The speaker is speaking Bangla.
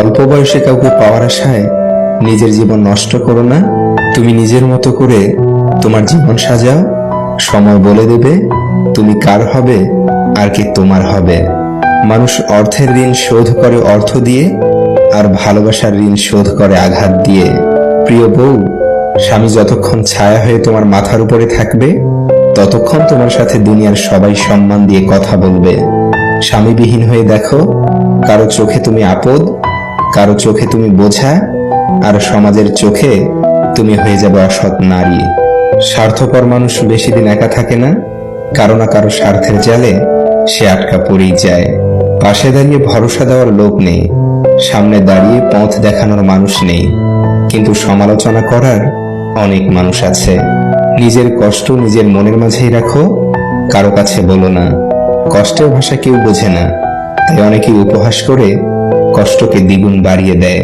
অল্প বয়সে কাউকে পাওয়ার আশায় নিজের জীবন নষ্ট করো না। তুমি নিজের মতো করে তোমার জীবন সাজাও। সময় বলে দেবে তুমি কার হবে আর কে তোমার হবে। মানুষ অর্থের ঋণ শোধ করে অর্থ দিয়ে, আর ভালোবাসার ঋণ শোধ করে আঘাত দিয়ে। প্রিয় বউ, স্বামী যতক্ষণ ছায়া হয়ে তোমার মাথার উপরে থাকবে, ততক্ষণ তোমার সাথে দুনিয়ার সবাই সম্মান দিয়ে কথা বলবে। স্বামীবিহীন হয়ে দেখো, কারো চোখে তুমি আপদ, কারো চোখে তুমি বোঝা, আর সমাজের চোখে তুমি হয়ে যাবে অসৎ নারী। স্বার্থপর মানুষ বেশি দিন একা থাকে না, কারো না কারো স্বার্থের জালে সে আটকা পড়েই যায়। পাশে দাঁড়িয়ে ভরসা দেওয়ার লোক নেই, সামনে দাঁড়িয়ে পথ দেখানোর মানুষ নেই, কিন্তু সমালোচনা করার অনেক মানুষ আছে। নিজের কষ্ট নিজের মনের মাঝেই রাখো, কারো কাছে বলো না। কষ্টের ভাষা কেউ বোঝে না, তাই অনেকেই উপহাস করে কষ্টকে দ্বিগুণ বাড়িয়ে দেয়।